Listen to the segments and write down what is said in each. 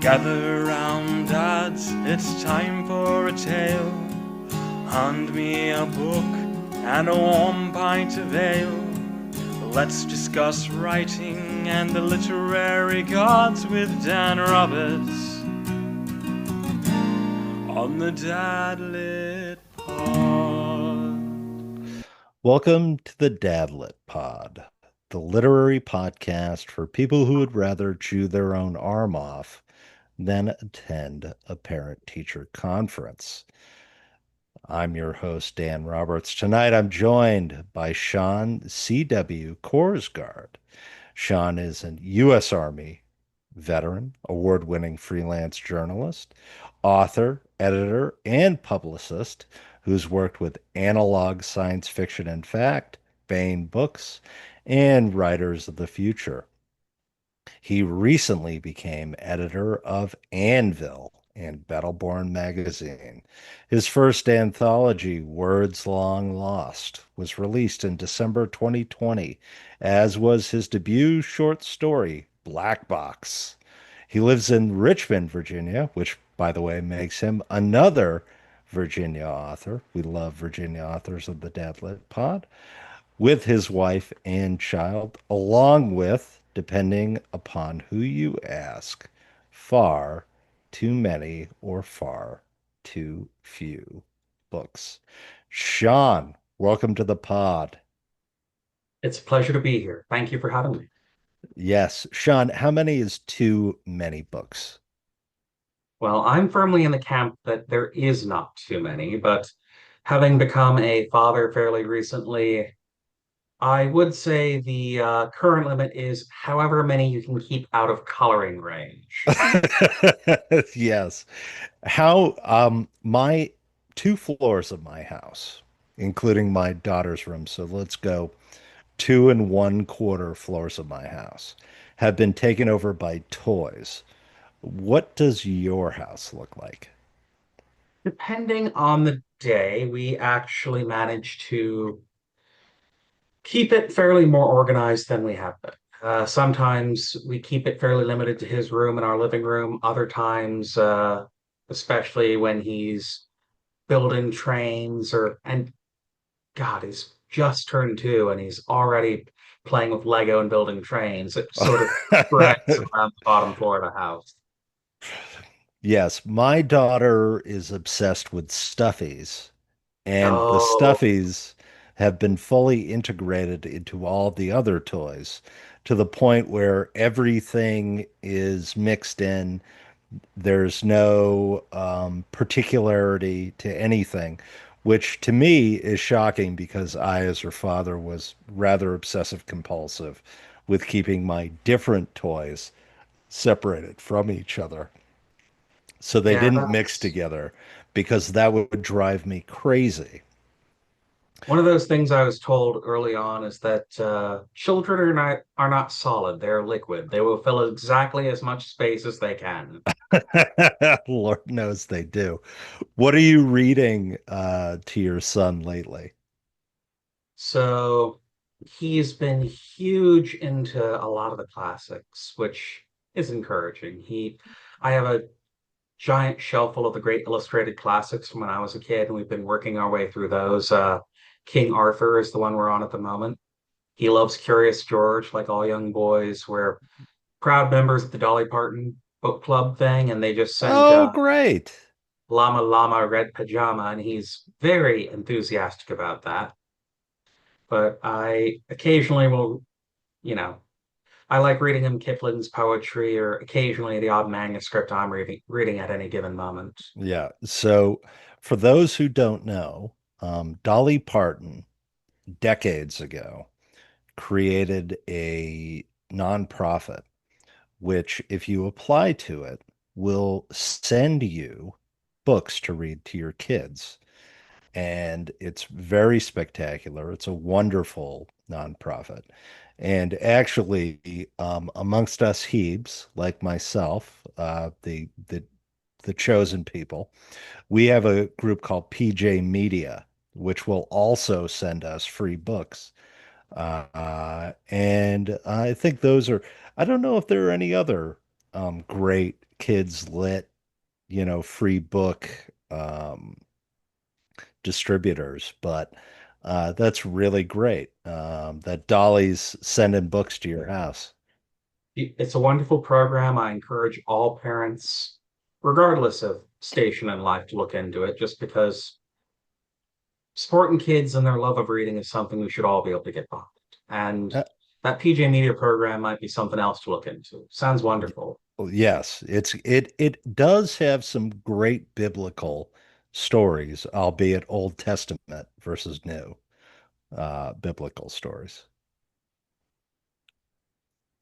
Gather round, dads, it's time for a tale. Hand me a book and a warm pint of ale. Let's discuss writing and the literary gods with Dan Roberts on the Dadlit Pod. Welcome to the Dadlit Pod, the literary podcast for people who would rather chew their own arm off than attend a parent-teacher conference. I'm your host, Dan Roberts. Tonight I'm joined by Sean CW Korsgaard. Sean is a U.S. Army veteran, award-winning freelance journalist, author, editor, and publicist who's worked with Analog Science Fiction and Fact, Baen Books, and Writers of the Future. He recently became editor of Anvil and Battleborn magazine. His first anthology, Words Long Lost, was released in December 2020, as was his debut short story, Black Box. He lives in Richmond, Virginia, which, by the way, makes him another Virginia author. We love Virginia authors of the Dadlit Pod, with his wife and child, along with, depending upon who you ask, far too many or far too few books. Sean, welcome to the pod. It's a pleasure to be here. Thank you for having me. Yes, Sean, how many is too many books? Well, I'm firmly in the camp that there is not too many, but having become a father fairly recently, I would say the current limit is however many you can keep out of coloring range. Yes. How my two floors of my house, including my daughter's room, so let's go 2 1/4 floors of my house, have been taken over by toys. What does your house look like? Depending on the day, we actually manage to keep it fairly more organized than we have been. Sometimes we keep it fairly limited to his room and our living room. Other times, especially when he's building trains and God, he's just turned 2 and he's already playing with Lego and building trains. It sort of spreads around the bottom floor of the house. Yes, my daughter is obsessed with stuffies, and the Oh, stuffies have been fully integrated into all the other toys to the point where everything is mixed in. There's no particularity to anything, which to me is shocking because I, as her father, was rather obsessive compulsive with keeping my different toys separated from each other. So they yeah, didn't mix that's together because that would drive me crazy. one of those things I was told early on is that children are not solid, they're liquid. They will fill exactly as much space as they can. Lord knows they do. What are you reading to your son lately? So he's been huge into a lot of the classics, which is encouraging. I have a giant shelf full of the great illustrated classics from when I was a kid, and we've been working our way through those. King Arthur is the one we're on at the moment. He loves Curious George, like all young boys. We're proud members of the Dolly Parton book club thing, and they just sent Oh, great. Llama Llama Red Pajama, and he's very enthusiastic about that. But I occasionally will, you know, I like reading him Kipling's poetry or occasionally the odd manuscript I'm reading at any given moment. Yeah. So, for those who don't know, Dolly Parton decades ago created a nonprofit, which, if you apply to it, will send you books to read to your kids. And it's very spectacular. It's a wonderful nonprofit. And actually, amongst us Hebes, like myself, the chosen people, we have a group called PJ Media, which will also send us free books. And I think those are, I don't know if there are any other great kids lit, free book um, distributors, but that's really great that Dolly's sending books to your house. It's a wonderful program. I encourage all parents, regardless of station in life, to look into it just because supporting kids and their love of reading is something we should all be able to get behind. And Uh, that PJ Media program might be something else to look into. Sounds wonderful. yes, it does have some great biblical stories, albeit Old Testament versus New biblical stories.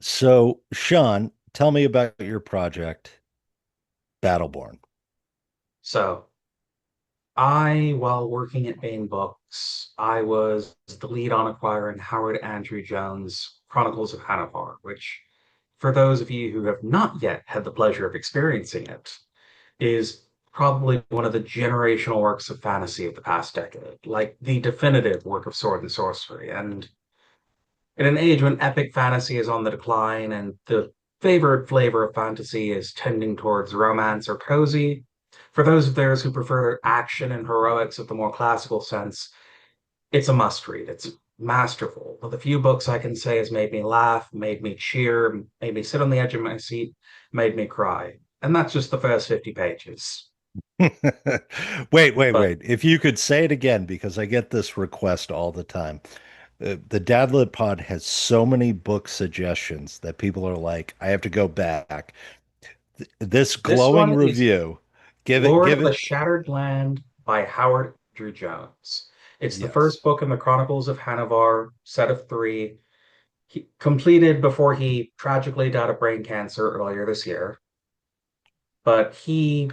So, Sean, tell me about your project, Battleborn. So while working at Baen Books, I was the lead on acquiring Howard Andrew Jones' Chronicles of Hanavar, which, for those of you who have not yet had the pleasure of experiencing it, is probably one of the generational works of fantasy of the past decade, like the definitive work of sword and sorcery. And in an age when epic fantasy is on the decline and the favored flavor of fantasy is tending towards romance or cozy, for those of theirs who prefer action and heroics of the more classical sense, it's a must read. It's masterful. But the few books I can say has made me laugh, made me cheer, made me sit on the edge of my seat, made me cry. And that's just the first 50 pages. But Wait. If you could say it again, because I get this request all the time. The Dadlit Pod has so many book suggestions that people are like, I have to go back. This this glowing one is review, Lord give of the it. Shattered Land by Howard Drew Jones. It's the Yes. first book in the Chronicles of Hanavar, set of three, completed before he tragically died of brain cancer earlier this year. But he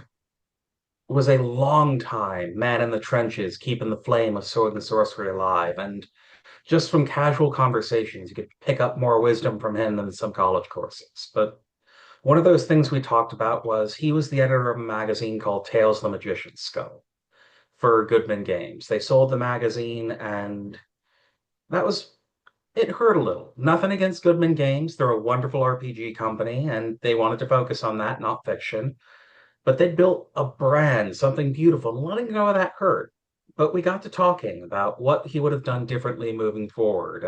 was a long time man in the trenches, keeping the flame of sword and sorcery alive. And just from casual conversations, you could pick up more wisdom from him than some college courses. But one of those things we talked about was he was the editor of a magazine called Tales of the Magician's Skull for Goodman Games. They sold the magazine, and that was it hurt a little. Nothing against Goodman Games. They're a wonderful RPG company, and they wanted to focus on that, not fiction. But they built a brand, something beautiful, and letting go of that hurt. But we got to talking about what he would have done differently moving forward,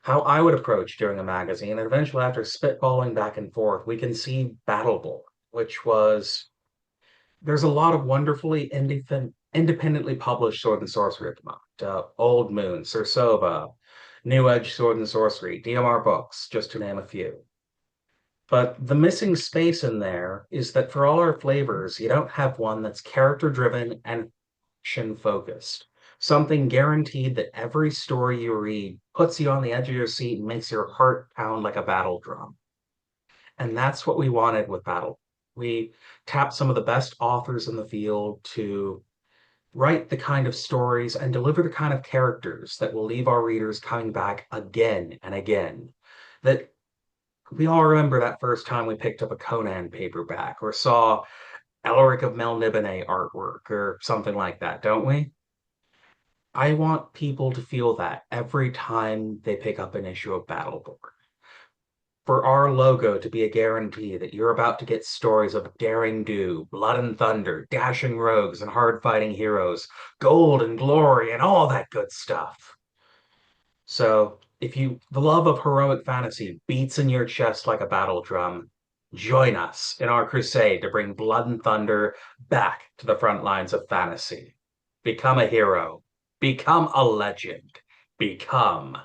how I would approach doing a magazine. And eventually, after spitballing back and forth, we can see Battleborn, which was there's a lot of wonderfully independently published sword and sorcery at the moment. Old Moon, Cersova, New Edge Sword and Sorcery, DMR Books, just to name a few. But the missing space in there is that for all our flavors, you don't have one that's character driven and action focused. Something guaranteed that every story you read puts you on the edge of your seat and makes your heart pound like a battle drum. And that's what we wanted with Battle. We tapped some of the best authors in the field to write the kind of stories and deliver the kind of characters that will leave our readers coming back again and again. That we all remember that first time we picked up a Conan paperback or saw Elric of Melniboné artwork or something like that, don't we? I want people to feel that every time they pick up an issue of Battleborn. For our logo to be a guarantee that you're about to get stories of daring do, blood and thunder, dashing rogues and hard fighting heroes, gold and glory, and all that good stuff. So, if the love of heroic fantasy beats in your chest like a battle drum, join us in our crusade to bring blood and thunder back to the front lines of fantasy. Become a hero, become a legend, become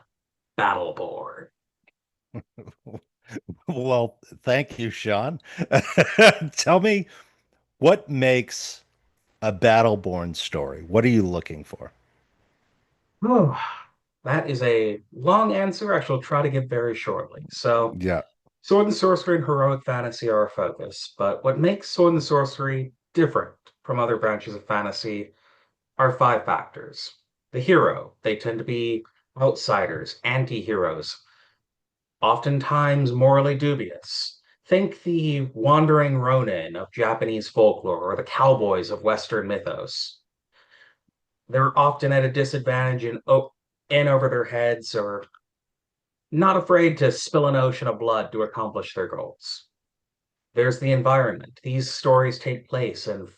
Battleborn. Well, thank you, Sean. Tell me what makes a Battleborn story. What are you looking for? Oh, that is a long answer I shall try to give very shortly. So, Yeah. sword and sorcery and heroic fantasy are our focus, but what makes sword and sorcery different from other branches of fantasy are five factors. The hero, they tend to be outsiders, anti heroes, oftentimes morally dubious. Think the wandering Ronin of Japanese folklore or the cowboys of Western mythos. They're often at a disadvantage in over their heads, or not afraid to spill an ocean of blood to accomplish their goals. There's the environment. These stories take place in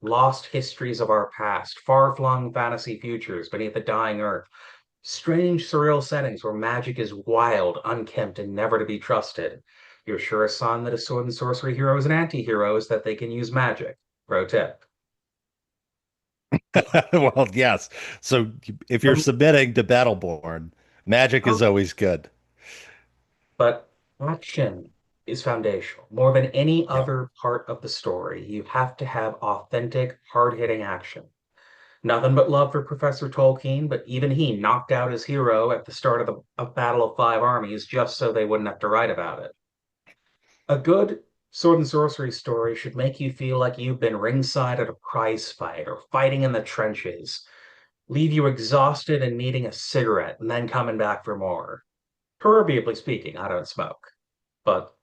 lost histories of our past, far-flung fantasy futures beneath the dying earth, strange, surreal settings where magic is wild, unkempt, and never to be trusted. Your surest sign that a sword and sorcery hero is an anti-hero is that they can use magic. Pro tip. Well, yes. So if you're Um, submitting to Battleborn, magic is always good. but action is foundational. More than any Yeah. other part of the story, you have to have authentic, hard-hitting action. Nothing but love for Professor Tolkien, but even he knocked out his hero at the start of the Battle of Five Armies just so they wouldn't have to write about it. A good sword and sorcery story should make you feel like you've been ringside at a prize fight or fighting in the trenches, leave you exhausted and needing a cigarette and then coming back for more. Proverbially speaking, I don't smoke. But,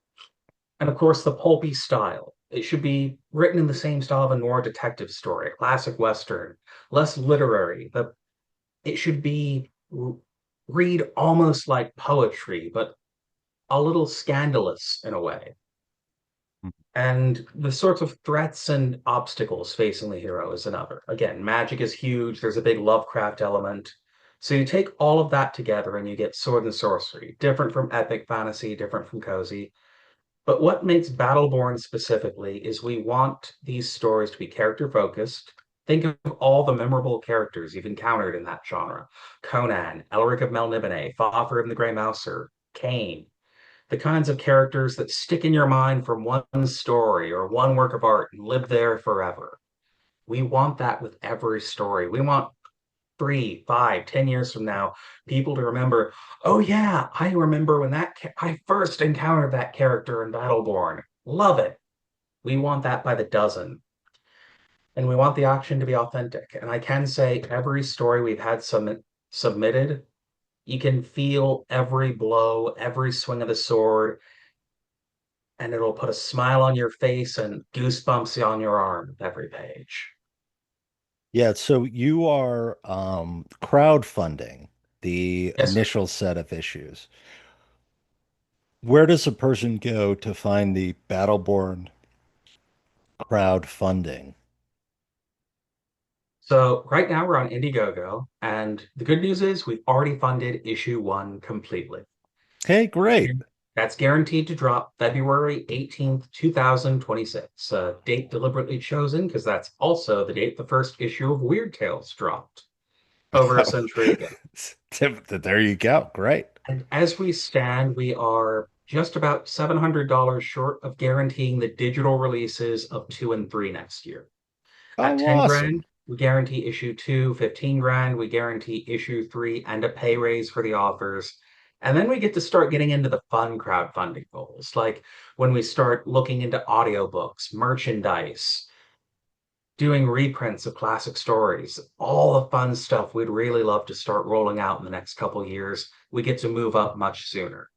and of course, the pulpy style. It should be written in the same style of a noir detective story, a classic Western, less literary. It should be read almost like poetry, but a little scandalous in a way. And the sorts of threats and obstacles facing the hero is another. Again, magic is huge. There's a big Lovecraft element. So you take all of that together and you get sword and sorcery, different from epic fantasy, different from cozy. But what makes Battleborn specifically is we want these stories to be character focused. Think of all the memorable characters you've encountered in that genre. Conan, Elric of Melniboné, Fafhrd and the Grey Mouser, Cain, the kinds of characters that stick in your mind from one story or one work of art and live there forever. We want that with every story. We want 3, 5, 10 years from now, people to remember, oh yeah, I remember when I first encountered that character in Battleborn. Love it. We want that by the dozen. And we want the action to be authentic. And I can say every story we've had submitted, you can feel every blow, every swing of the sword, and it'll put a smile on your face and goosebumps on your arm with every page. Yeah, so you are crowdfunding the Yes, sir. initial set of issues. Where does a person go to find the Battleborn crowdfunding? So right now we're on Indiegogo, and the good news is we've already funded issue one completely. Hey, great. That's guaranteed to drop February 18th, 2026. A date deliberately chosen because that's also the date the first issue of Weird Tales dropped over a century ago. There you go. Great. And as we stand, we are just about $700 short of guaranteeing the digital releases of 2 and 3 next year. At Oh, 10 awesome. grand, we guarantee issue 2, 15 grand, we guarantee issue 3 and a pay raise for the authors. And then we get to start getting into the fun crowdfunding goals, like when we start looking into audiobooks, merchandise, doing reprints of classic stories, all the fun stuff we'd really love to start rolling out in the next couple years. We get to move up much sooner.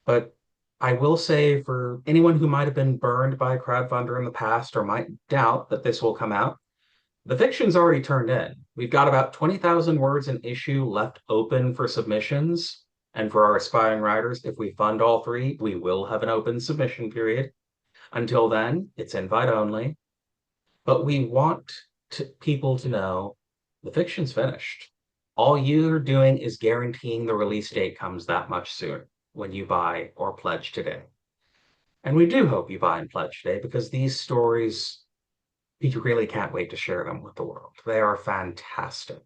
But I will say for anyone who might have been burned by a crowdfunder in the past or might doubt that this will come out, the fiction's already turned in. We've got about 20,000 words an issue left open for submissions. And for our aspiring writers, if we fund all three, we will have an open submission period. Until then, it's invite only. But we want people to know the fiction's finished. All you're doing is guaranteeing the release date comes that much sooner when you buy or pledge today. And we do hope you buy and pledge today because these stories, you really can't wait to share them with the world. They are fantastic.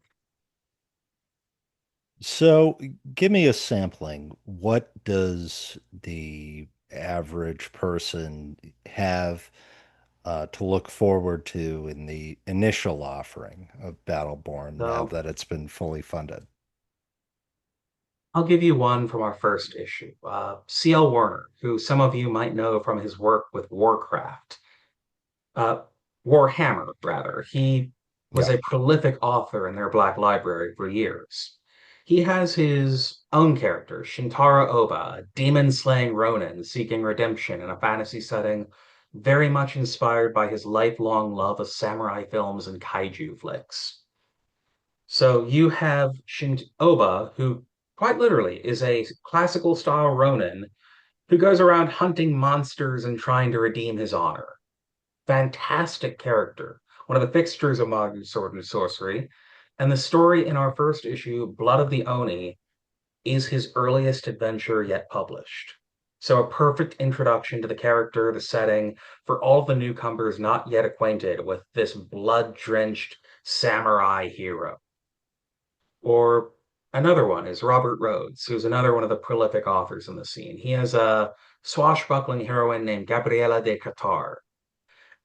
So give me a sampling. What does the average person have to look forward to in the initial offering of Battleborn now So that it's been fully funded? I'll give you one from our first issue. C.L. Warner, who some of you might know from his work with Warcraft, uh, Warhammer, rather. He was Yeah. a prolific author in their Black Library for years. He has his own character, Shintara Oba, a demon-slaying Ronin seeking redemption in a fantasy setting, very much inspired by his lifelong love of samurai films and kaiju flicks. So you have Oba, who quite literally is a classical style Ronin who goes around hunting monsters and trying to redeem his honor. Fantastic character, one of the fixtures of modern sword and sorcery. And the story in our first issue, Blood of the Oni, is his earliest adventure yet published. So a perfect introduction to the character, the setting, for all the newcomers not yet acquainted with this blood-drenched samurai hero. Or another one is Robert Rhodes, who's another one of the prolific authors in the scene. He has a swashbuckling heroine named Gabriela de Catar.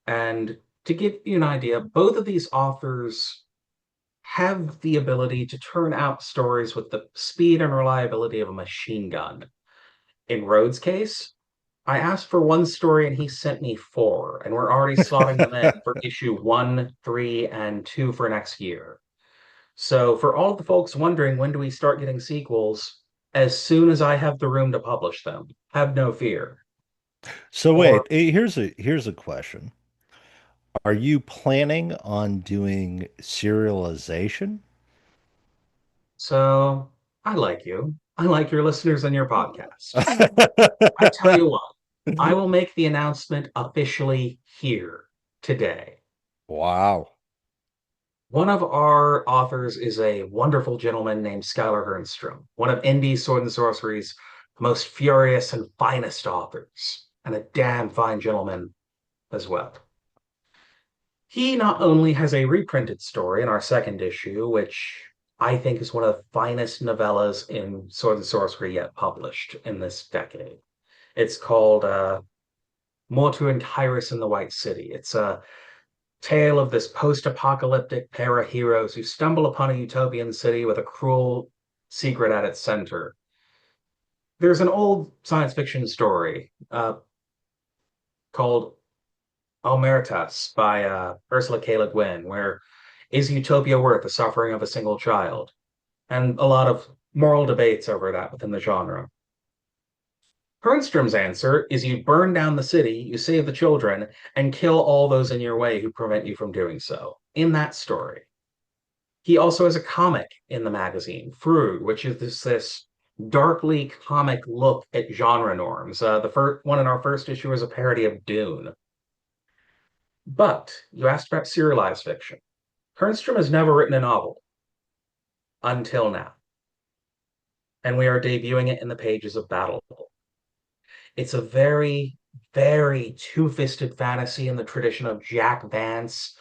And to give you an idea, both of these authors have the ability to turn out stories with the speed and reliability of a machine gun. In Rhodes' case, I asked for one story and he sent me four, and we're already slotting them in for issue 1, 3, and 2 for next year. So for all of the folks wondering when do we start getting sequels, as soon as I have the room to publish them, have no fear. So Or wait, here's a question. Are you planning on doing serialization? so I like you. I like your listeners and your podcast. I tell you what, I will make the announcement officially here today. Wow. One of our authors is a wonderful gentleman named Skylar Hernstrom, one of indie Sword and Sorcery's most furious and finest authors, and a damn fine gentleman as well. He not only has a reprinted story in our second issue, which I think is one of the finest novellas in Sword and Sorcery yet published in this decade. It's called Mortu and Kyrus in the White City. It's a tale of this post-apocalyptic pair of heroes who stumble upon a utopian city with a cruel secret at its center. There's an old science fiction story called Omertas by Ursula K. Le Guin, where is utopia worth the suffering of a single child? And a lot of moral debates over that within the genre. Hernstrom's answer is you burn down the city, you save the children, and kill all those in your way who prevent you from doing so. In that story. He also has a comic in the magazine, Freud, which is this darkly comic look at genre norms. The first one in our first issue is a parody of Dune. But you asked about serialized fiction. Hernstrom has never written a novel until now. And we are debuting it in the pages of Battle. It's a very, very two-fisted fantasy in the tradition of Jack Vance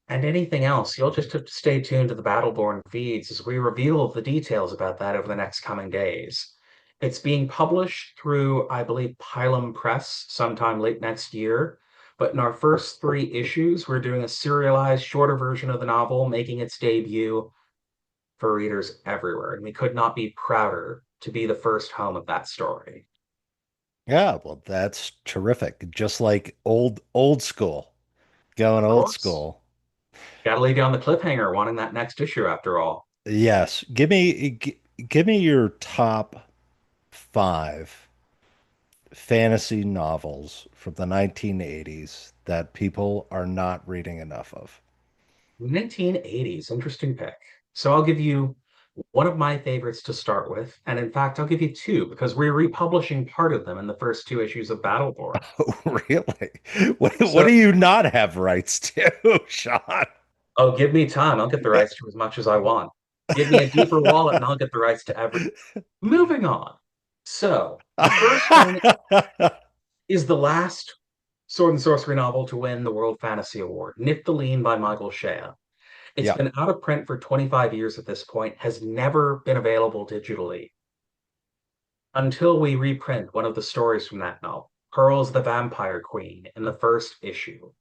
and anything else. You'll just have to stay tuned to the Battleborn feeds as we reveal the details about that over the next coming days. It's being published through, I believe, Pilum Press sometime late next year. But in our first 3 issues, we're doing a serialized, shorter version of the novel, making its debut for readers everywhere. And we could not be prouder to be the first home of that story. Yeah, well, that's terrific. Just like old school, going Of old course. school. Gotta lay down the cliffhanger wanting that next issue after all. Yes, give me your top 5 fantasy novels from the 1980s that people are not reading enough of. 1980s, interesting pick. So I'll give you one of my favorites to start with. And in fact, I'll give you 2 because we're republishing part of them in the first 2 issues of Battleborn. Oh, really? What So, do you not have rights to, Sean? oh, give me time. I'll get the rights to as much as I want. Give me a deeper wallet and I'll get the rights to every. Moving on. So the first one is the last Sword and Sorcery novel to win the World Fantasy Award, Niftaline by Michael Shea. It's Yeah. been out of print for 25 years at this point, has never been available digitally until we reprint one of the stories from that novel, Pearls the Vampire Queen, in the first issue.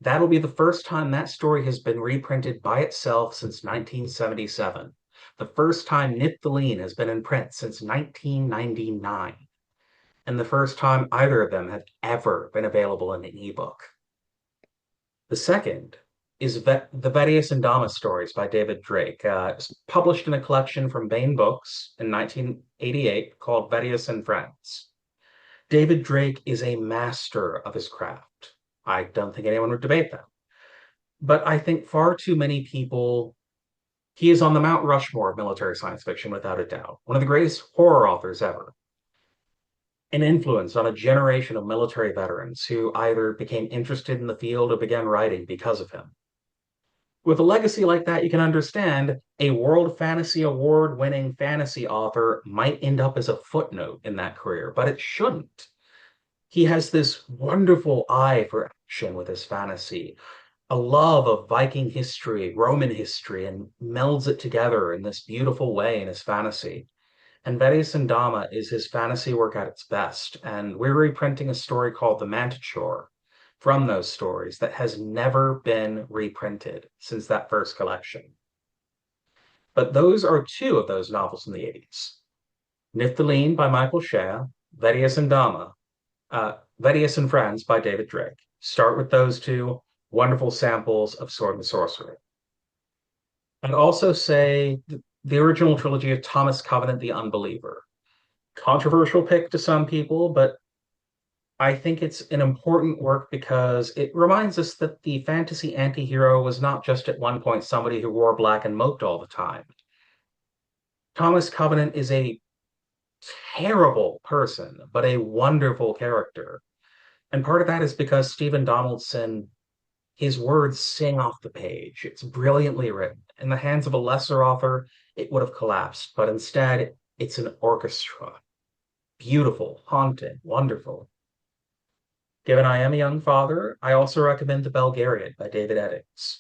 That'll be the first time that story has been reprinted by itself since 1977. The first time Niftaline has been in print since 1999. And the first time either of them have ever been available in an ebook. The second is the Vedius and Damas stories by David Drake. It's published in a collection from Baen Books in 1988 called Vedius and Friends. David Drake is a master of his craft. I don't think anyone would debate that. But I think far too many people, he is on the Mount Rushmore of military science fiction without a doubt. One of the greatest horror authors ever. an influence on a generation of military veterans who either became interested in the field or began writing because of him. With a legacy like that, you can understand a World Fantasy Award winning fantasy author might end up as a footnote in that career, but it shouldn't. He has this wonderful eye for action with his fantasy, a love of Viking history, Roman history, and melds it together in this beautiful way in his fantasy. And Verius and Dama is his fantasy work at its best, and we're reprinting a story called The Manticore from those stories that has never been reprinted since that first collection. But those are two of those novels in the 80s. Niftaline by Michael Shea, Verius and Dama, Verius and Friends by David Drake. Start with those two wonderful samples of Sword and Sorcery. I'd also say the original trilogy of Thomas Covenant, The Unbeliever. Controversial pick to some people, but I think it's an important work because it reminds us that the fantasy antihero was not just at one point somebody who wore black and moped all the time. Thomas Covenant is a terrible person, but a wonderful character. And part of that is because Stephen Donaldson, his words sing off the page. It's brilliantly written. In the hands of a lesser author, it would have collapsed, but instead, it's an orchestra. Beautiful, haunting, wonderful. Given I am a young father, I also recommend The Belgariad by David Eddings.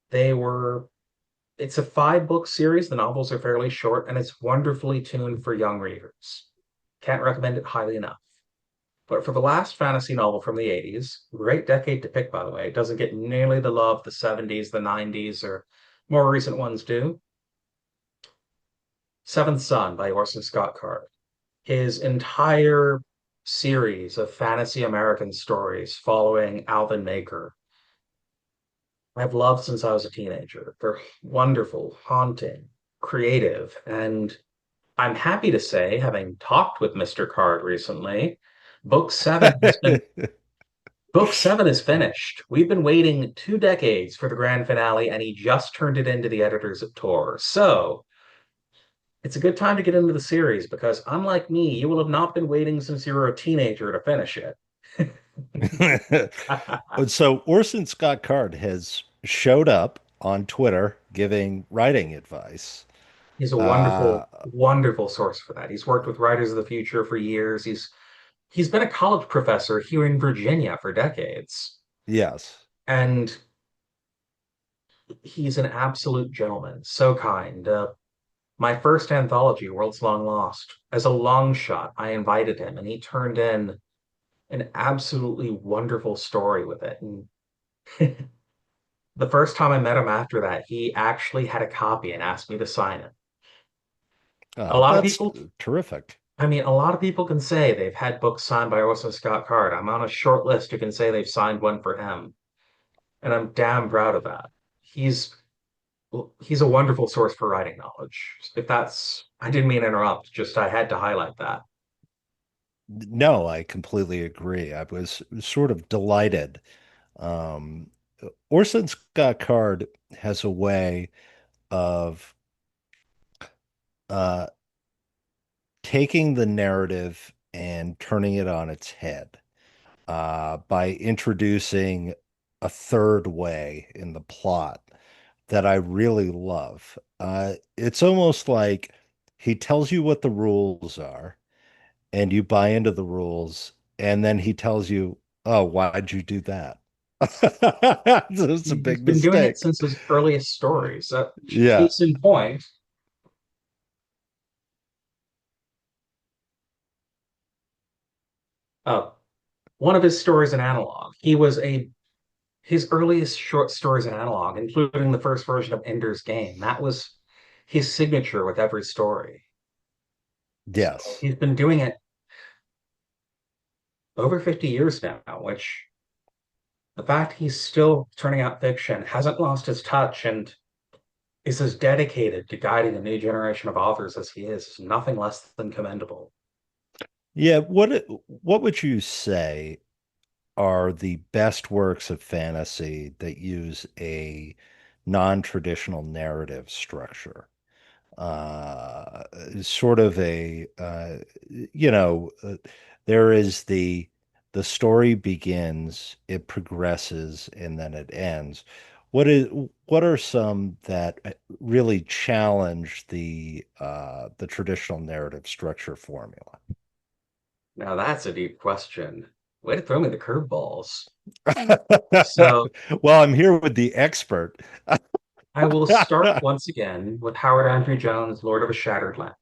They were, it's a 5 book series. The novels are fairly short, and it's wonderfully tuned for young readers. Can't recommend it highly enough. But for the last fantasy novel from the 80s, great decade to pick, by the way, it doesn't get nearly the love the 70s, the 90s, or more recent ones do. Seventh Son by Orson Scott Card. His entire series of fantasy American stories following Alvin Maker, I've loved since I was a teenager. They're wonderful, haunting, creative, and I'm happy to say, having talked with Mr. Card recently, book seven has been book seven is finished. We've been waiting 2 decades for the grand finale, and he just turned it into the editors at Tor. So it's a good time to get into the series because, unlike me, you will have not been waiting since you were a teenager to finish it. So Orson Scott Card has showed up on Twitter giving writing advice. He's a Uh, wonderful, wonderful source for that. He's worked with writers of the future for years. He's been a college professor here in Virginia for decades, yes. and he's an absolute gentleman. So kind. My first anthology, World's Long Lost, as a long shot, I invited him, and he turned in an absolutely wonderful story with it. And the first time I met him after that, he actually had a copy and asked me to sign it. A lot of That's people, terrific. I mean, a lot of people can say they've had books signed by Orson Scott Card. I'm on a short list who can say they've signed one for him, and I'm damn proud of that. He's he's a wonderful source for writing knowledge. If that's, I didn't mean to interrupt, just I had to highlight that. No, I completely agree. I was sort of delighted. Um, Orson Scott Card has a way of uh, taking the narrative and turning it on its head by introducing a third way in the plot that I really love. It's almost like he tells you what the rules are, and you buy into the rules, and then he tells you, "Oh, why'd you do that?" It's a He's big been doing it mistake. since his earliest stories. Yeah. Case in point, uh, one of his stories in analog. He was a his earliest short stories in analog, including the first version of Ender's Game. That was his signature with every story. So Yes. he's been doing it over 50 years now, which the fact he's still turning out fiction, hasn't lost his touch, and is as dedicated to guiding a new generation of authors as he is nothing less than commendable. Yeah. What would you say are the best works of fantasy that use a non-traditional narrative structure? Sort of a, you know, There is the story begins, it progresses, and then it ends. What is what are some that really challenge the traditional narrative structure formula? Now that's a deep question. Way to throw me the curveballs. So Well, I'm here with the expert. I will start once again with Howard Andrew Jones' Lord of a Shattered Land.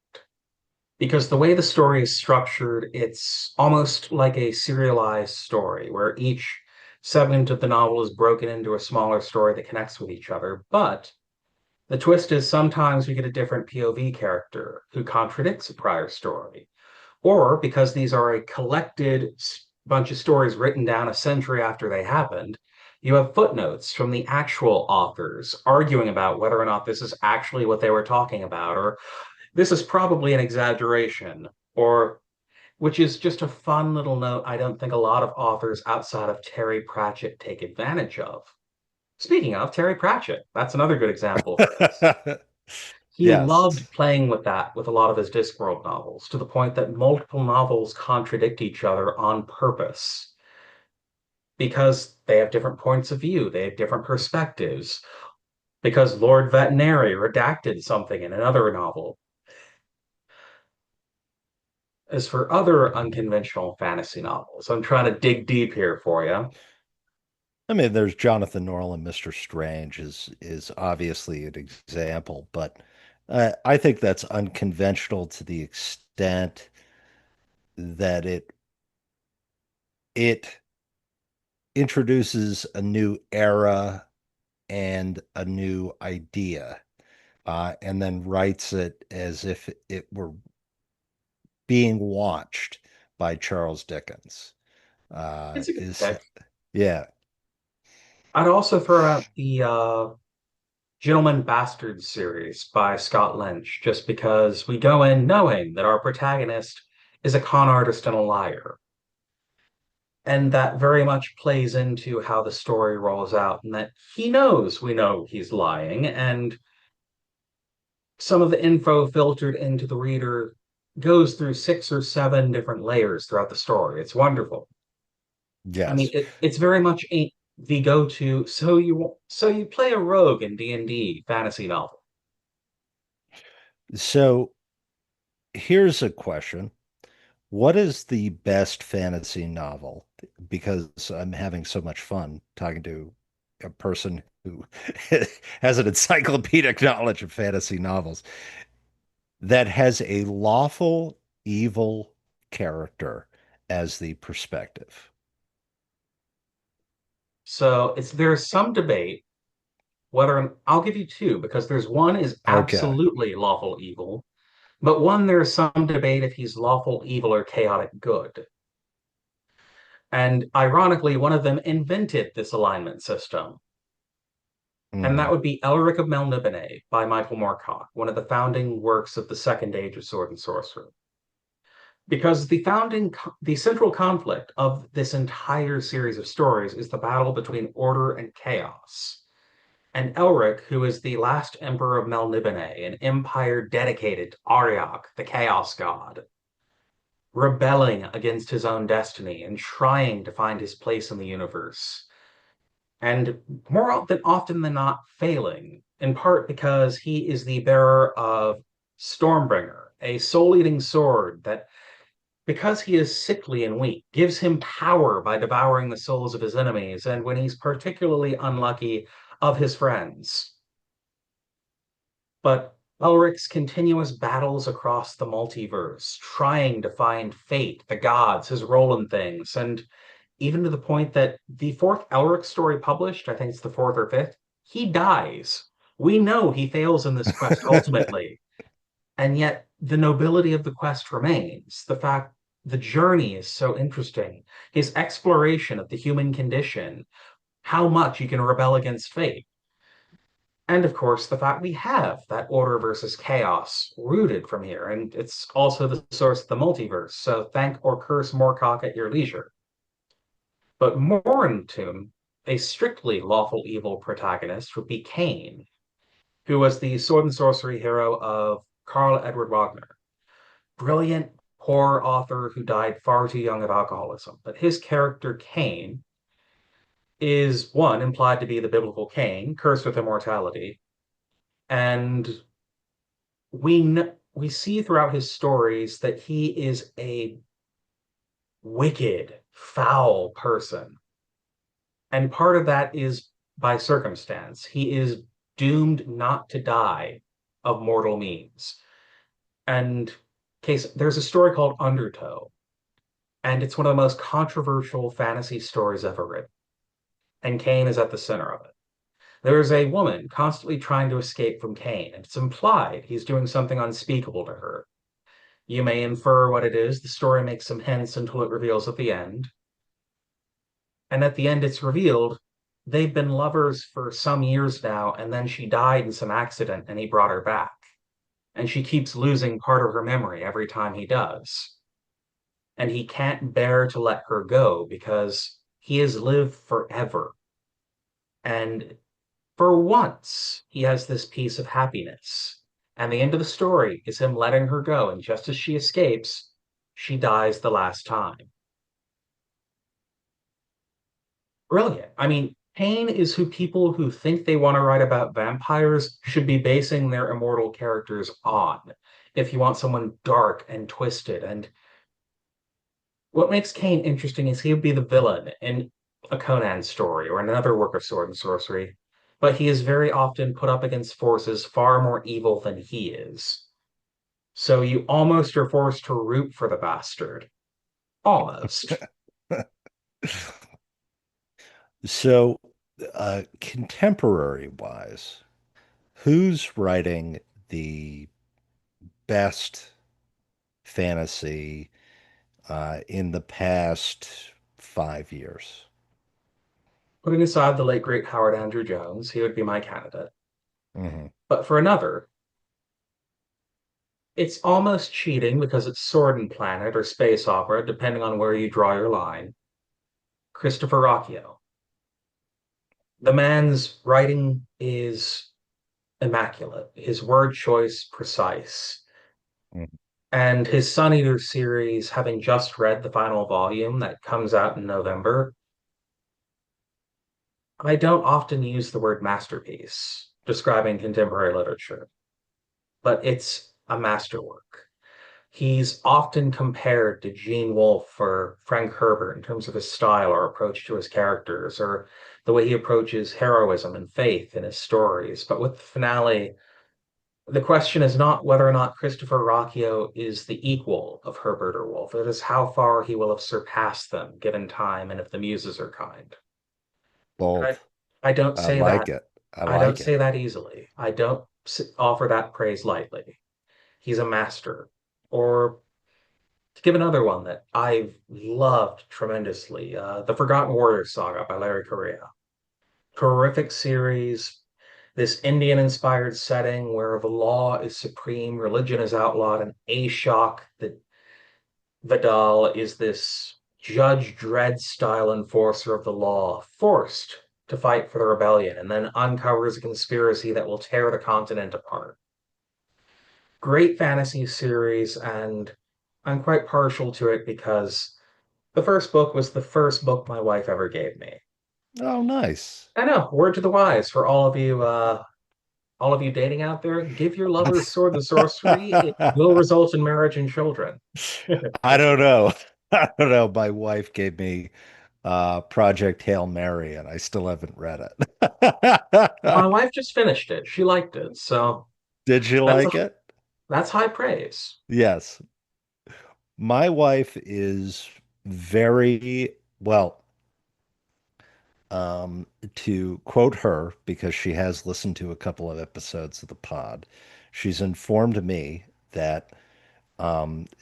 Because the way the story is structured, it's almost like a serialized story where each segment of the novel is broken into a smaller story that connects with each other. But the twist is sometimes we get a different POV character who contradicts a prior story. Or because these are a collected bunch of stories written down a century after they happened, you have footnotes from the actual authors arguing about whether or not this is actually what they were talking about, or this is probably an exaggeration, or which is just a fun little note I don't think a lot of authors outside of Terry Pratchett take advantage of. Speaking of Terry Pratchett, that's another good example of this. He loved Yes. playing with that with a lot of his Discworld novels, to the point that multiple novels contradict each other on purpose because they have different points of view, they have different perspectives, because Lord Veterinary redacted something in another novel. As for other unconventional fantasy novels, I'm trying to dig deep here for you. I mean, there's Jonathan Norland, Mr. Strange is obviously an example, but I think that's unconventional to the extent that it introduces a new era and a new idea, and then writes it as if it were being watched by Charles Dickens. It's a good Is pick. Yeah. I'd also throw out the Gentleman Bastards series by Scott Lynch, just because we go in knowing that our protagonist is a con artist and a liar. And that very much plays into how the story rolls out, and that he knows we know he's lying, and some of the info filtered into the reader goes through 6 or 7 different layers throughout the story. It's wonderful. I mean, Yes. it's very much the go-to. So you play a rogue in D&D fantasy novel. So here's a question. What is the best fantasy novel? Because I'm having so much fun talking to a person who has an encyclopedic knowledge of fantasy novels that has a lawful evil character as the perspective. So there's some debate whether I'll give you two because there's one is Okay. absolutely lawful evil, but one there's some debate if he's lawful evil or chaotic good. And ironically, one of them invented this alignment system. And that Hmm. would be Elric of Melniboné by Michael Moorcock, one of the founding works of the Second Age of Sword and Sorcery. Because the central conflict of this entire series of stories is the battle between order and chaos. And Elric, who is the last emperor of Melniboné, an empire dedicated to Ariok, the chaos god, rebelling against his own destiny and trying to find his place in the universe. And often than not, failing, in part because he is the bearer of Stormbringer, a soul-eating sword that, because he is sickly and weak, gives him power by devouring the souls of his enemies, and when he's particularly unlucky, of his friends. But Elric's continuous battles across the multiverse, trying to find fate, the gods, his role in things, and even to the point that the fourth Elric story published, I think it's the fourth or fifth, he dies. We know he fails in this quest ultimately, and yet the nobility of the quest remains. The journey is so interesting. His exploration of the human condition, how much you can rebel against fate. And of course, the fact we have that order versus chaos rooted from here, and it's also the source of the multiverse. So thank or curse Moorcock at your leisure. But more into a strictly lawful evil protagonist would be Cain, who was the sword and sorcery hero of Karl Edward Wagner. Brilliant, poor author who died far too young of alcoholism. But his character, Cain, is one, implied to be the biblical Cain, cursed with immortality. And we see throughout his stories that he is a wicked, foul person. And part of that is by circumstance. He is doomed not to die of mortal means. And case there's a story called Undertow, and it's one of the most controversial fantasy stories ever written. And Cain is at the center of it. There is a woman constantly trying to escape from Cain, and it's implied he's doing something unspeakable to her. You may infer what it is. The story makes some hints until it reveals at the end. And at the end, it's revealed they've been lovers for some years now, and then she died in some accident and he brought her back. And she keeps losing part of her memory every time he does. And he can't bear to let her go because he has lived forever. And for once, he has this piece of happiness. And the end of the story is him letting her go. And just as she escapes, she dies the last time. Brilliant. I mean, Pain is who people who think they want to write about vampires should be basing their immortal characters on. If you want someone dark and twisted. And what makes Cain interesting is he would be the villain in a Conan story or in another work of sword and sorcery, but he is very often put up against forces far more evil than he is. So you almost are forced to root for the bastard. Almost. So, contemporary wise, who's writing the best fantasy in the past 5 years? Putting aside the late great Howard Andrew Jones, he would be my candidate. Hmm. But for another, it's almost cheating because it's Sword and Planet or space opera, depending on where you draw your line. Christopher Rocchio. The man's writing is immaculate, his word choice precise. And his Sun Eater series, having just read the final volume that comes out in November, I don't often use the word masterpiece describing contemporary literature, but it's a masterwork. He's often compared to Gene Wolfe or Frank Herbert in terms of his style or approach to his characters or the way he approaches heroism and faith in his stories. But with the finale, the question is not whether or not Christopher Rocchio is the equal of Herbert or Wolfe. It is how far he will have surpassed them given time and if the muses are kind. I, Bold. I don't I say like that. it. I I don't like say it. that easily. I don't offer that praise lightly. He's a master. Or to give another one that I've loved tremendously, the Forgotten Warriors saga by Larry Correa. Terrific series. This Indian-inspired setting where the law is supreme, religion is outlawed, and Ashok, the Vidal, is this Judge Dredd style enforcer of the law, forced to fight for the rebellion, and then uncovers a conspiracy that will tear the continent apart. Great fantasy series, and I'm quite partial to it because the first book was the first book my wife ever gave me. Oh, nice. I know, word to the wise for all of you dating out there, give your lovers sword and sorcery. It will result in marriage and children. I don't know. I don't know. My wife gave me Project Hail Mary, and I still haven't read My it. wife just finished it. She liked it, so Did you that's like it? that's high praise. Yes. My wife is very well, to quote her, because she has listened to a couple of episodes of the pod, she's informed me that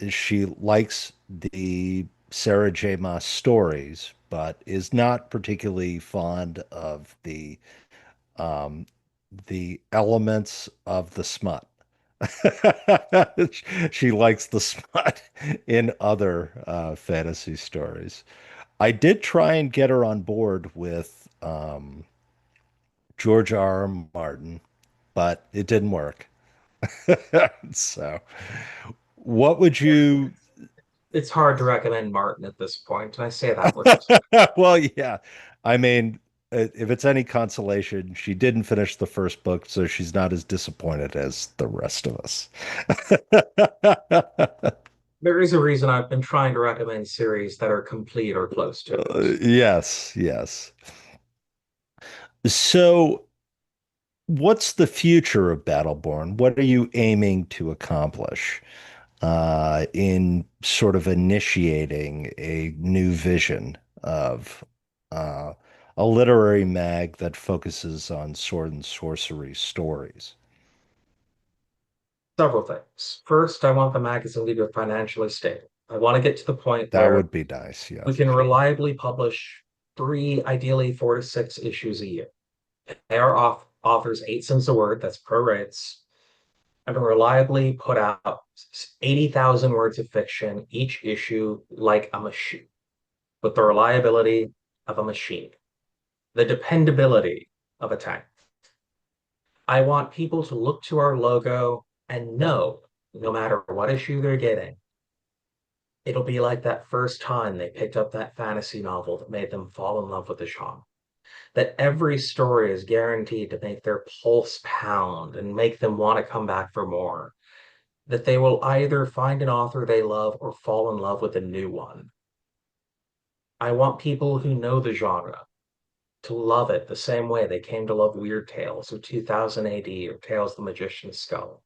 she likes the Sarah J. Maas stories, but is not particularly fond of um, the elements of the smut. She likes the smut in other fantasy stories. I did try and get her on board with George R. R. Martin, but it didn't work. So, what would you? It's hard to recommend Martin at this point, and I say that with Well, yeah. I mean, if it's any consolation, she didn't finish the first book, so she's not as disappointed as the rest of us. there is a reason I've been trying to recommend series that are complete or close to it. Yes, yes. So, what's the future of Battleborn? What are you aiming to accomplish in sort of initiating a new vision of uh, a literary mag that focuses on sword and sorcery stories? Several things. First, I want the magazine to be financially stable. I want to get to the point That where would be nice, we yes. can reliably publish three, ideally 4 to 6 issues a year. Pay our authors 8 cents a word, that's pro rates, and reliably put out 80,000 words of fiction each issue like a machine, with the reliability of a machine, the dependability of a tank. I want people to look to our logo and know, no matter what issue they're getting, it'll be like that first time they picked up that fantasy novel that made them fall in love with the genre. That every story is guaranteed to make their pulse pound and make them want to come back for more. That they will either find an author they love or fall in love with a new one. I want people who know the genre to love it the same way they came to love Weird Tales or 2000 AD or Tales of the Magician's Skull.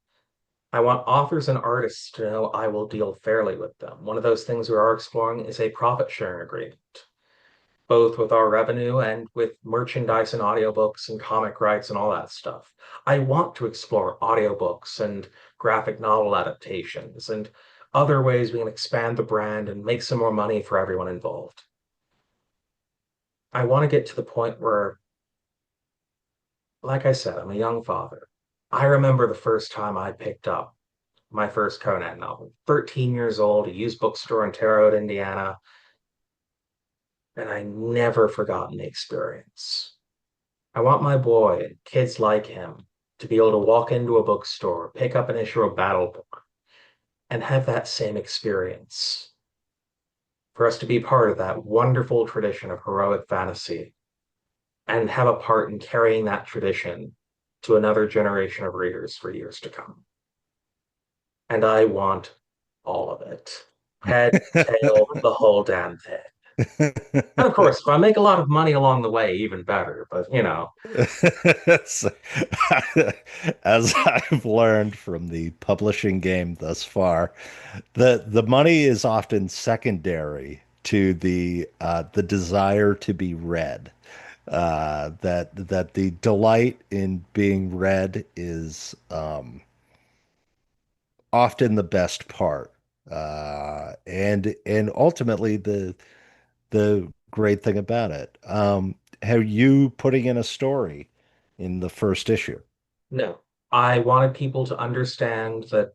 I want authors and artists to know I will deal fairly with them. One of those things we are exploring is a profit sharing agreement, both with our revenue and with merchandise and audiobooks and comic rights and all that stuff. I want to explore audiobooks and graphic novel adaptations and other ways we can expand the brand and make some more money for everyone involved. I want to get to the point where, like I said, I'm a young father. I remember the first time I picked up my first Conan novel, 13 years old, a used bookstore in Terre Haute, Indiana, and I never forgotten the experience. I want my boy and kids like him to be able to walk into a bookstore, pick up an issue of Battleborn, and have that same experience. For us to be part of that wonderful tradition of heroic fantasy and have a part in carrying that tradition to another generation of readers for years to come. And I want all of it. Head, tail, the whole damn thing. And of course, if I make a lot of money along the way, even better. But So, as I've learned from the publishing game thus far, the money is often secondary to the desire to be read. That the delight in being read is often the best part, and ultimately the great thing about it. Have you putting in a story in the first issue? no, I wanted people to understand that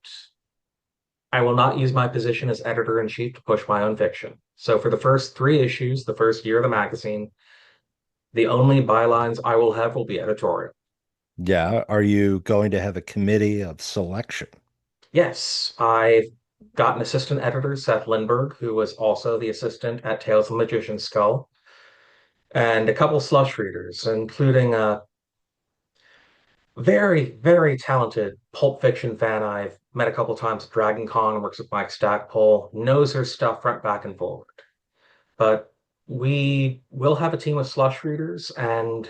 I will not use my position as editor in chief to push my own fiction. So for the first 3 issues, the first year of the magazine, the only bylines I will have will be editorial. Yeah. Are you going to have a committee of selection? Yes, I've got an assistant editor, Seth Lindbergh, who was also the assistant at Tales of the Magician's Skull, and a couple slush readers, including a very, very talented pulp fiction fan I've met a couple times at Dragon Con, works with Mike Stackpole, knows her stuff front, back, and forward. But we will have a team of slush readers, and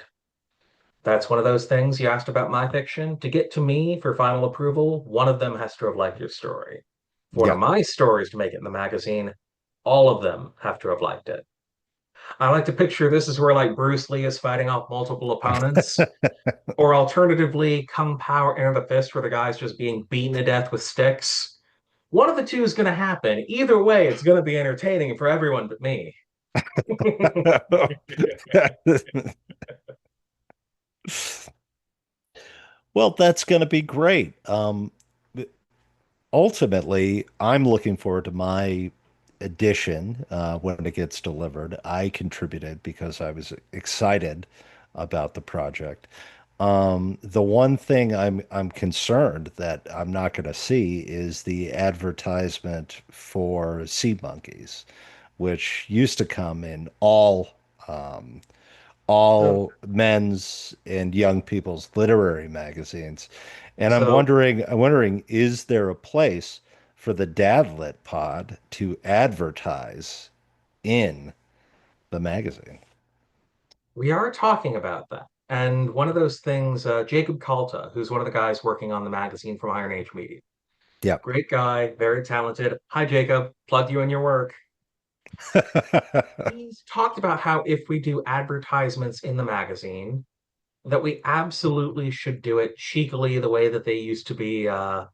that's one of those things you asked about my fiction. To get to me for final approval, one of them has to have liked your story. For one of Yeah. my stories to make it in the magazine, all of them have to have liked it. I like to picture this as where like Bruce Lee is fighting off multiple opponents, or alternatively, Kung Pao Enter the Fist, where the guy's just being beaten to death with sticks. One of the two is going to happen. Either way, it's going to be entertaining for everyone but me. Well, that's going to be great. Ultimately, I'm looking forward to my edition when it gets delivered. I contributed because I was excited about the project. The one thing I'm concerned that I'm not going to see is the advertisement for Sea Monkeys, which used to come in um, So, all men's and young people's literary magazines. And so I'm wondering, is there a place for the Dadlit Pod to advertise in the magazine? we are talking about that. And one of those things, Jacob Kalta, who's one of the guys working on the magazine from Iron Age Media. Yep. Great guy, very talented. Hi, Jacob. Plug you in your work. He's talked about how if we do advertisements in the magazine, that we absolutely should do it cheekily the way that they used to be done,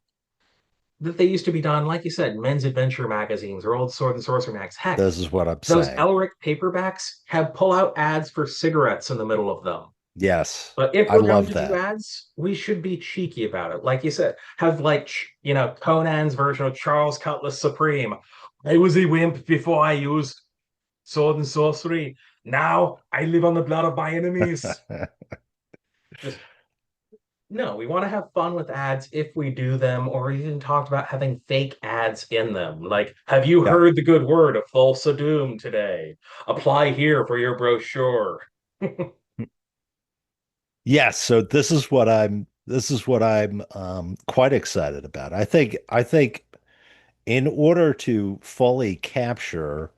like you said, men's adventure magazines or old sword and sorcery mags. Heck, This is what I'm those saying. Elric paperbacks have pull-out ads for cigarettes in the middle of them. Yes, But if I we're going love to do that. ads, we should be cheeky about it. Like you said, have like, Conan's version of Charles Cutlass Supreme. I was a wimp before I used sword and sorcery. Now I live on the blood of my enemies. Just no, we want to have fun with ads if we do them, or even talked about having fake ads in them. Like, have you Yeah. heard the good word of Thulsa Doom today? Apply here for your brochure. Yes, so this is what I'm quite excited about. I think in order to fully capture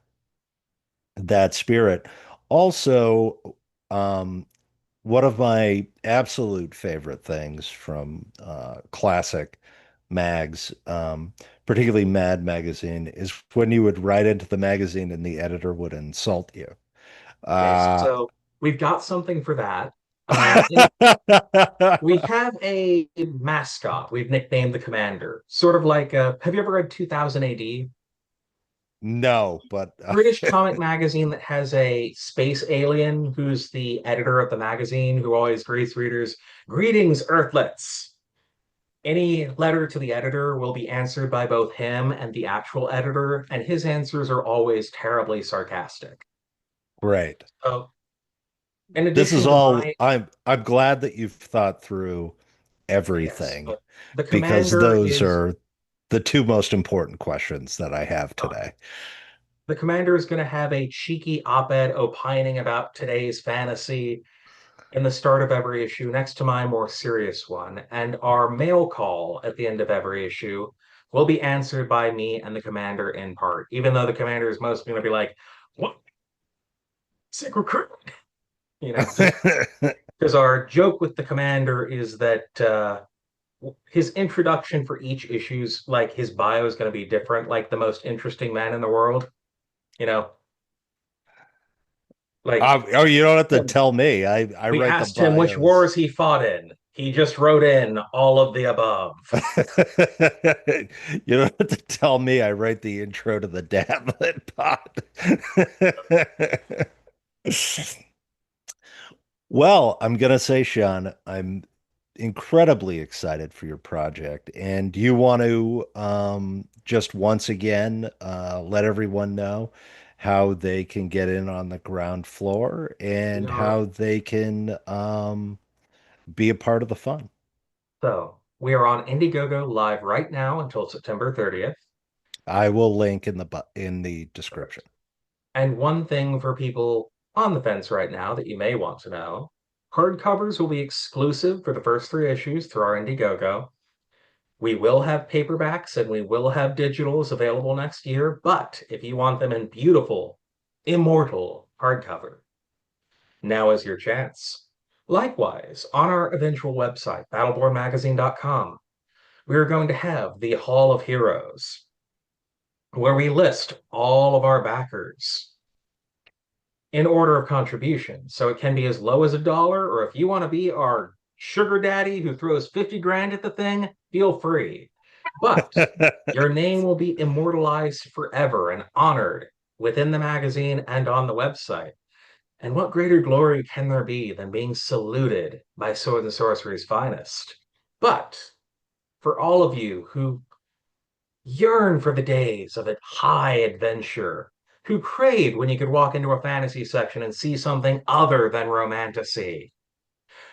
that spirit, also um one of my absolute favorite things from classic mags, particularly Mad Magazine, is when you would write into the magazine and the editor would insult you. Okay, Uh, so we've got something for that. We have a mascot we've nicknamed the Commander. Sort of like, have you ever read 2000 AD? no, but British comic magazine that has a space alien who's the editor of the magazine who always greets readers, "Greetings, Earthlets." Any letter to the editor will be answered by both him and the actual editor, and his answers are always terribly sarcastic. great. So, in This is addition to all my, I'm glad that you've thought through yes, everything but the because commander those is are the two most important questions that I have done. today. The commander is going to have a cheeky op-ed opining about today's fantasy in the start of every issue, next to my more serious one, and our mail call at the end of every issue will be answered by me and the commander in part, even though the commander is mostly going to be like, "What? Sick recruit?" Just because our joke with the commander is that his introduction for each issue's like his bio is going to be different, like the most interesting man in the world. You know, like Oh, you don't have to tell me. I we write the asked him which bios. wars he fought in. He just wrote in all of the above. You don't have to tell me. I write the intro to the Dadlet Pod. Well, I'm gonna say, Sean, I'm incredibly excited for your project. And do you want to just once again let everyone know how they can get in on the ground floor We and are how they can be a part of the fun? we are on Indiegogo live right now until September 30th. I will link in the description. And one thing for people on the fence right now that you may want to know, hardcovers will be exclusive for the first three issues through our Indiegogo. We will have paperbacks and we will have digitals available next year, but if you want them in beautiful, immortal hardcover, now is your chance. Likewise, on our eventual website, battlebornmagazine.com, we are going to have the Hall of Heroes, where we list all of our backers in order of contribution. So it can be as low as $1, or if you want to be our sugar daddy who throws 50 grand at the thing, feel free. But your name will be immortalized forever and honored within the magazine and on the website. And what greater glory can there be than being saluted by Sword and Sorcery's finest? But for all of you who yearn for the days of a high adventure, who craved when you could walk into a fantasy section and see something other than romantasy,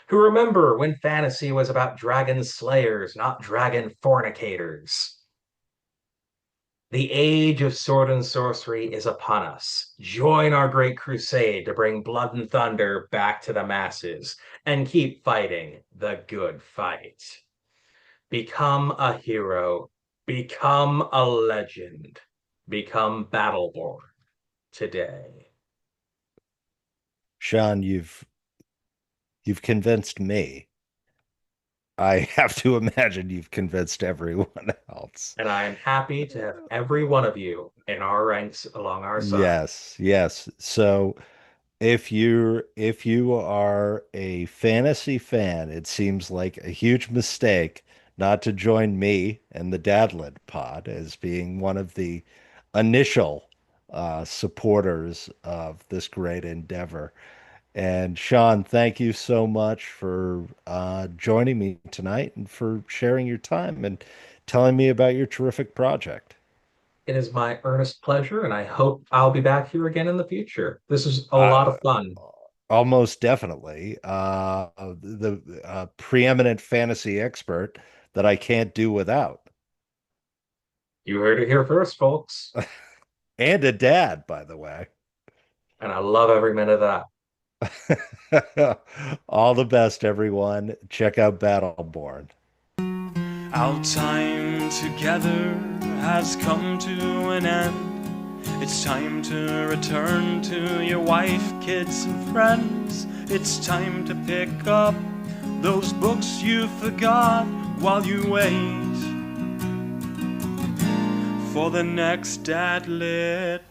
who remember when fantasy was about dragon slayers, not dragon fornicators. The age of sword and sorcery is upon us. Join our great crusade to bring blood and thunder back to the masses and keep fighting the good fight. Become a hero, become a legend, become Battleborn today. Sean, you've convinced me. I have to imagine you've convinced everyone else. And I am happy to have every one of you in our ranks along our side. Yes, yes. So if you are a fantasy fan, it seems like a huge mistake not to join me and the Dadlet Pod as being one of the initial supporters of this great endeavor. And Sean, thank you so much for joining me tonight and for sharing your time and telling me about your terrific project. It is my earnest pleasure, and I hope I'll be back here again in the future. This is a lot Uh, of fun. Almost definitely. The preeminent fantasy expert that I can't do without. You heard it here first, folks. And a dad, by the way. And I love every minute of that. All the best, everyone. Check out Battleborn. Our time together has come to an end. It's time to return to your wife, kids, and friends. It's time to pick up those books you forgot while you wait for the next Dadlit